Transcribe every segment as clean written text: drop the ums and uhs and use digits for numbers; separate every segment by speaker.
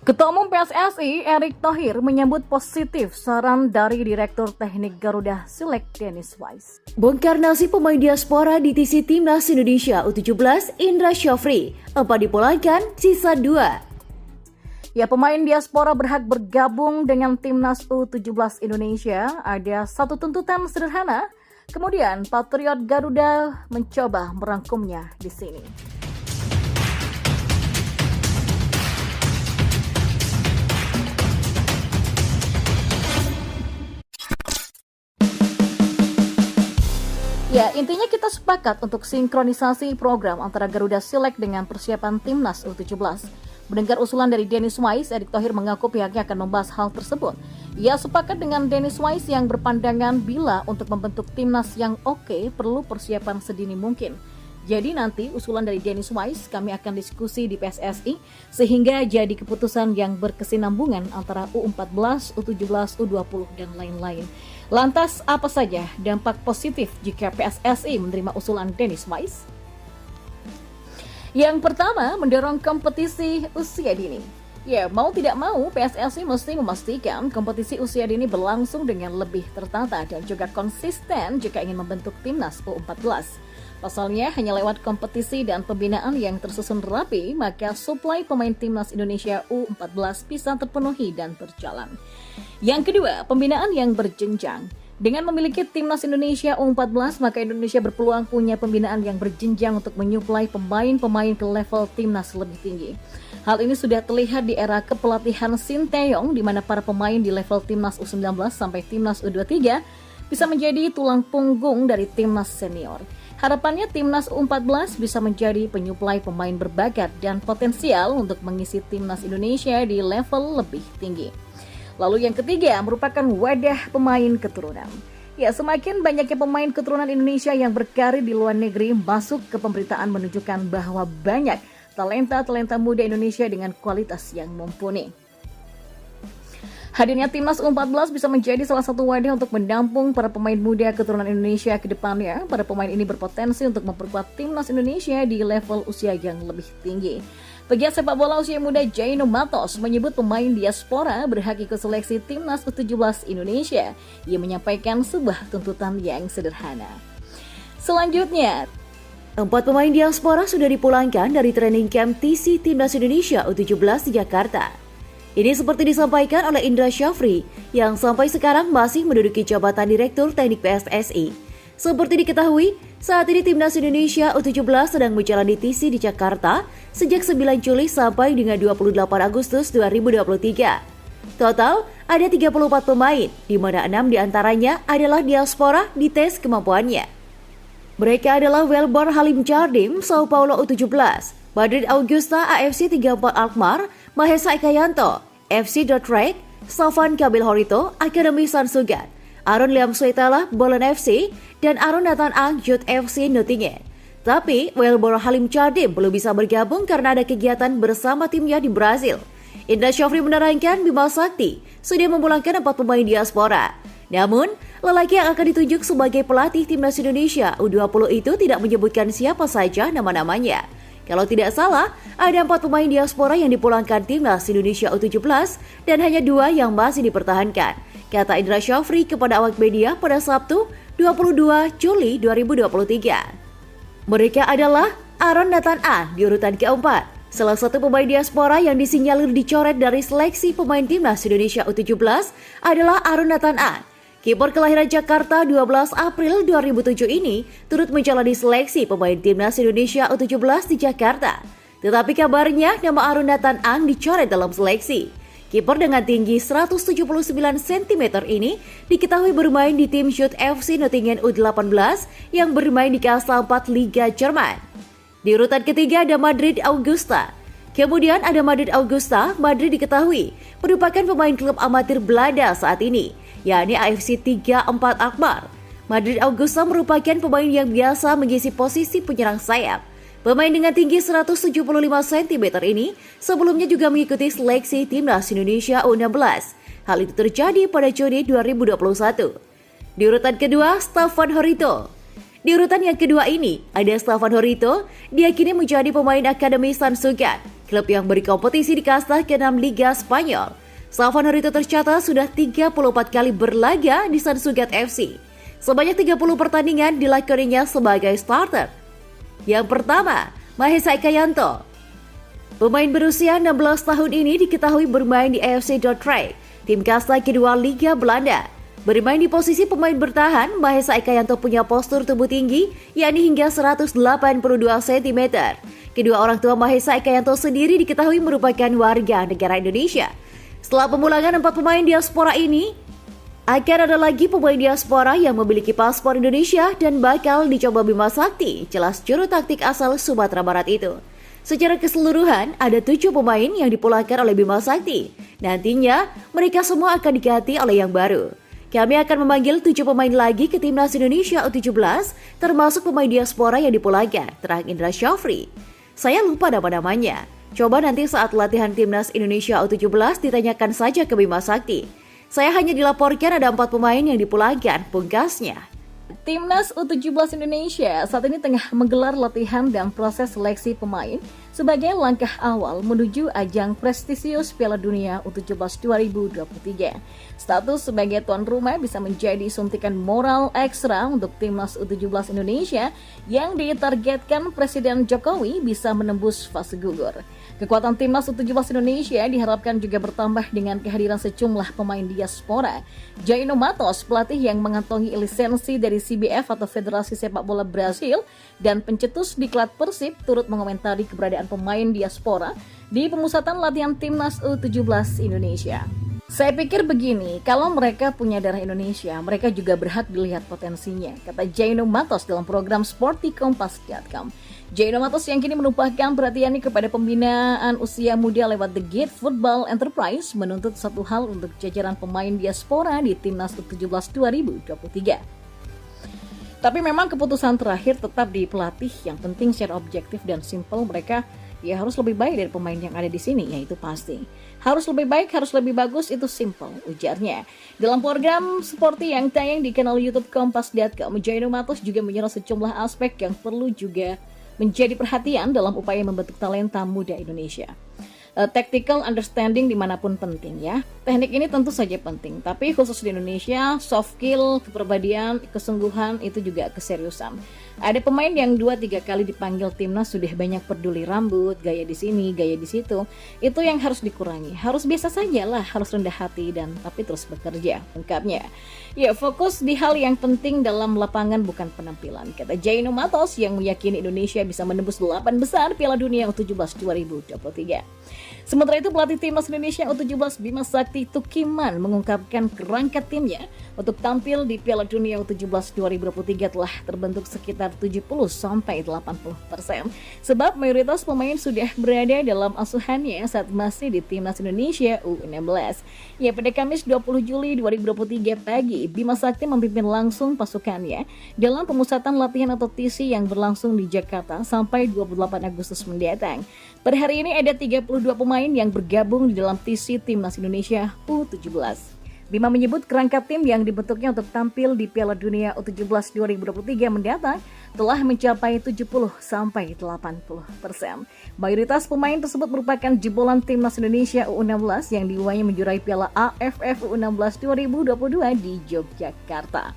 Speaker 1: Ketua Umum PSSI Erick Thohir menyambut positif saran dari Direktur Teknik Garuda Select Dennis Wise.
Speaker 2: Bongkar nasib pemain diaspora di TC Timnas Indonesia U17 Indra Syafri, 4 dipulangkan, sisa 2.
Speaker 1: Ya, pemain diaspora berhak bergabung dengan Timnas U17 Indonesia. Ada satu tuntutan sederhana, kemudian Patriot Garuda mencoba merangkumnya di sini. Ya, intinya kita sepakat untuk sinkronisasi program antara Garuda Select dengan persiapan Timnas U17. Mendengar usulan dari Dennis Wise, Erick Thohir mengaku pihaknya akan membahas hal tersebut. Ia sepakat dengan Dennis Wise yang berpandangan bila untuk membentuk Timnas yang oke perlu persiapan sedini mungkin. Jadi nanti usulan dari Dennis Wise kami akan diskusi di PSSI sehingga jadi keputusan yang berkesinambungan antara U14, U17, U20 dan lain-lain. Lantas apa saja dampak positif jika PSSI menerima usulan Dennis Wise? Yang pertama, mendorong kompetisi usia dini. Ya, mau tidak mau PSSI mesti memastikan kompetisi usia dini berlangsung dengan lebih tertata dan juga konsisten jika ingin membentuk Timnas U14. Pasalnya, hanya lewat kompetisi dan pembinaan yang tersusun rapi, maka suplai pemain Timnas Indonesia U14 bisa terpenuhi dan berjalan. Yang kedua, pembinaan yang berjenjang. Dengan memiliki Timnas Indonesia U14, maka Indonesia berpeluang punya pembinaan yang berjenjang untuk menyuplai pemain-pemain ke level Timnas lebih tinggi. Hal ini sudah terlihat di era kepelatihan Sinteyong, di mana para pemain di level Timnas U19 sampai Timnas U23 bisa menjadi tulang punggung dari Timnas senior. Harapannya Timnas U14 bisa menjadi penyuplai pemain berbakat dan potensial untuk mengisi Timnas Indonesia di level lebih tinggi. Lalu yang ketiga merupakan wadah pemain keturunan. Ya, semakin banyaknya pemain keturunan Indonesia yang berkarir di luar negeri masuk ke pemberitaan menunjukkan bahwa banyak talenta-talenta muda Indonesia dengan kualitas yang mumpuni. Hadirnya Timnas U14 bisa menjadi salah satu wadah untuk menampung para pemain muda keturunan Indonesia ke depannya. Para pemain ini berpotensi untuk memperkuat Timnas Indonesia di level usia yang lebih tinggi. Pegiat sepak bola usia muda Jaino Matos menyebut pemain diaspora berhak ikut seleksi Timnas U17 Indonesia. Ia menyampaikan sebuah tuntutan yang sederhana. Selanjutnya,
Speaker 2: 4 pemain diaspora sudah dipulangkan dari training camp TC Timnas Indonesia U17 di Jakarta. Ini seperti disampaikan oleh Indra Syafri yang sampai sekarang masih menduduki jabatan Direktur Teknik PSSI. Seperti diketahui, saat ini Timnas Indonesia U17 sedang menjalani TC di Jakarta sejak 9 Juli sampai dengan 28 Agustus 2023. Total ada 34 pemain, di mana 6 diantaranya adalah diaspora di tes kemampuannya. Mereka adalah Welbor Halim Jardim, Sao Paulo U17, Madrid Augusta AFC 34 Alkmaar, Mahesa Ekayanto, FC Dordrecht, Sofan Kabil Horito, Akademi Sansugat, Aaron Liam Suetala, Bolen FC, dan Aaron Nathan Ang, Youth FC Nottingham. Tapi, Welbor Halim Jardim belum bisa bergabung karena ada kegiatan bersama timnya di Brazil. Indra Syafri menerangkan Bima Sakti sudah memulangkan 4 pemain diaspora. Namun, lelaki yang akan ditunjuk sebagai pelatih Timnas Indonesia U20 itu tidak menyebutkan siapa saja nama-namanya. Kalau tidak salah, ada 4 pemain diaspora yang dipulangkan Timnas Indonesia U17 dan hanya 2 yang masih dipertahankan, kata Indra Syafri kepada awak media pada Sabtu 22 Juli 2023. Mereka adalah Aaron Nathan A di urutan keempat, salah satu pemain diaspora yang disinyalir dicoret dari seleksi pemain Timnas Indonesia U17 adalah Aaron Nathan A. Kiper kelahiran Jakarta 12 April 2007 ini turut menjalani seleksi pemain Timnas Indonesia U17 di Jakarta. Tetapi kabarnya nama Aaron Nathan Ang dicoret dalam seleksi. Kiper dengan tinggi 179 cm ini diketahui bermain di tim Youth FC Nottingham U18 yang bermain di kasta 4 Liga Jerman. Di urutan ketiga ada Madrid Augusta. Kemudian ada Madrid Augusta. Madrid diketahui merupakan pemain klub amatir Belanda saat ini, yakni AFC 34 Alkmaar. Madrid Augusta merupakan pemain yang biasa mengisi posisi penyerang sayap. Pemain dengan tinggi 175 cm ini sebelumnya juga mengikuti seleksi Timnas Indonesia U16. Hal itu terjadi pada Juni 2021. Di urutan kedua, Stefan Horito. Di urutan yang kedua ini, ada Stefan Horito, dia kini menjadi pemain Akademi Sansugat. klub yang berkompetisi di kasta ke-6 Liga Spanyol. Salva Norito tercatat sudah 34 kali berlaga di San Cugat FC. Sebanyak 30 pertandingan dilakoninya sebagai starter. Yang pertama, Mahesa Ekayanto. Pemain berusia 16 tahun ini diketahui bermain di AFC Dordrecht, tim kasta kedua Liga Belanda. Bermain di posisi pemain bertahan, Mahesa Ekayanto punya postur tubuh tinggi, yakni hingga 182 cm. Kedua orang tua Mahesa Ekayanto sendiri diketahui merupakan warga negara Indonesia. Setelah pemulangan 4 pemain diaspora ini, akan ada lagi pemain diaspora yang memiliki paspor Indonesia dan bakal dicoba Bima Sakti, jelas juru taktik asal Sumatera Barat itu. Secara keseluruhan, ada 7 pemain yang dipulangkan oleh Bima Sakti. Nantinya, mereka semua akan diganti oleh yang baru. Kami akan memanggil 7 pemain lagi ke Timnas Indonesia U17, termasuk pemain diaspora yang dipulangkan, terang Indra Syafri. Saya lupa nama-namanya. Coba nanti saat latihan Timnas Indonesia U17 ditanyakan saja ke Bima Sakti. Saya hanya dilaporkan ada 4 pemain yang dipulangkan, pungkasnya.
Speaker 1: Timnas U17 Indonesia saat ini tengah menggelar latihan dan proses seleksi pemain sebagai langkah awal menuju ajang prestisius Piala Dunia U17 2023. Status sebagai tuan rumah bisa menjadi suntikan moral ekstra untuk Timnas U17 Indonesia yang ditargetkan Presiden Jokowi bisa menembus fase gugur. Kekuatan Timnas U17 Indonesia diharapkan juga bertambah dengan kehadiran sejumlah pemain diaspora. Jaino Matos, pelatih yang mengantongi lisensi dari CBF atau Federasi Sepak Bola Brasil, dan pencetus diklat Persib turut mengomentari keberadaan pemain diaspora di pemusatan latihan Timnas U17 Indonesia. Saya pikir begini, kalau mereka punya darah Indonesia, mereka juga berhak dilihat potensinya, kata Jaino Matos dalam program sportikompas.com. Jaino Matos yang kini menumpahkan perhatiannya kepada pembinaan usia muda lewat The Gate Football Enterprise menuntut satu hal untuk jajaran pemain diaspora di Timnas U17 2023. Tapi memang keputusan terakhir tetap di pelatih. Yang penting secara objektif dan simpel mereka ya harus lebih baik dari pemain yang ada di sini, ya itu pasti. Harus lebih baik, harus lebih bagus, itu simple, ujarnya. Dalam program seperti yang tayang di kanal YouTube Kompas.com, Jaino Matos juga menyerang sejumlah aspek yang perlu juga menjadi perhatian dalam upaya membentuk talenta muda Indonesia. Tactical understanding dimanapun penting ya. Teknik ini tentu saja penting, tapi khusus di Indonesia, soft skill, kepribadian, kesungguhan itu juga keseriusan. Ada pemain yang 2-3 kali dipanggil timnas sudah banyak peduli rambut, gaya di sini, gaya di situ. Itu yang harus dikurangi. Harus biasa saja lah, harus rendah hati dan tapi terus bekerja. Lengkapnya. Ya, fokus di hal yang penting dalam lapangan bukan penampilan, kata Jaino Matos yang meyakini Indonesia bisa menembus 8 besar Piala Dunia U17 2023. Sementara itu pelatih timnas Indonesia U17 Bima Sakti Tukiman mengungkapkan kerangka timnya untuk tampil di Piala Dunia U17 2023 telah terbentuk sekitar 70-80%. Sebab mayoritas pemain sudah berada dalam asuhannya saat masih di timnas Indonesia U16. Ya, pada Kamis 20 Juli 2023 pagi, Bima Sakti memimpin langsung pasukannya dalam pemusatan latihan atau TC yang berlangsung di Jakarta sampai 28 Agustus mendatang. Per hari ini ada 32 pemain yang bergabung di dalam TC Timnas Indonesia U17. Bima menyebut kerangka tim yang dibentuknya untuk tampil di Piala Dunia U17 2023 mendatang telah mencapai 70-80%. Mayoritas pemain tersebut merupakan jebolan Timnas Indonesia U16 yang diuangnya menjuarai Piala AFF U16 2022 di Yogyakarta.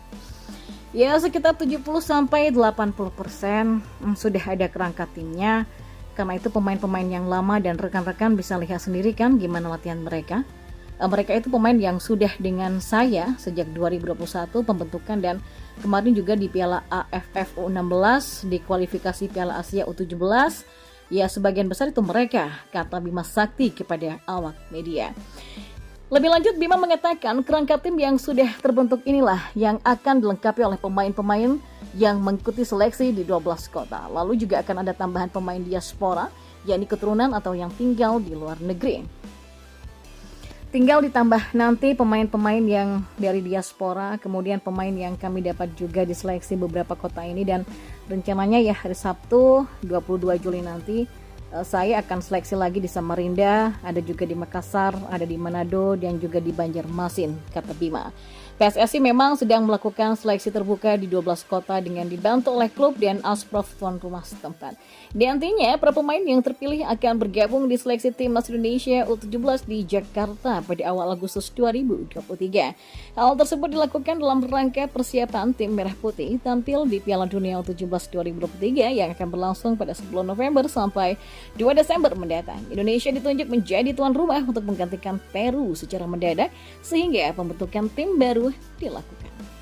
Speaker 1: Ya, sekitar 70-80% sudah ada kerangka timnya. Karena itu pemain-pemain yang lama dan rekan-rekan bisa lihat sendiri kan gimana latihan mereka. Mereka itu pemain yang sudah dengan saya sejak 2021 pembentukan dan kemarin juga di Piala AFF U16 di kualifikasi Piala Asia U17. Ya, sebagian besar itu mereka, kata Bima Sakti kepada awak media. Lebih lanjut, Bima mengatakan kerangka tim yang sudah terbentuk inilah yang akan dilengkapi oleh pemain-pemain yang mengikuti seleksi di 12 kota. Lalu juga akan ada tambahan pemain diaspora, yakni keturunan atau yang tinggal di luar negeri. Tinggal ditambah nanti pemain-pemain yang dari diaspora, kemudian pemain yang kami dapat juga diseleksi beberapa kota ini, dan rencananya ya hari Sabtu 22 Juli nanti saya akan seleksi lagi di Samarinda, ada juga di Makassar, ada di Manado, dan juga di Banjarmasin, kata Bima. PSSI memang sedang melakukan seleksi terbuka di 12 kota dengan dibantu oleh klub dan Asprof tuan rumah setempat. Di antinya, para pemain yang terpilih akan bergabung di seleksi Timnas Indonesia U17 di Jakarta pada awal Agustus 2023. Hal tersebut dilakukan dalam rangka persiapan tim Merah Putih tampil di Piala Dunia U17 2023 yang akan berlangsung pada 10 November sampai 2 Desember mendatang. Indonesia ditunjuk menjadi tuan rumah untuk menggantikan Peru secara mendadak sehingga pembentukan tim baru dilakukan.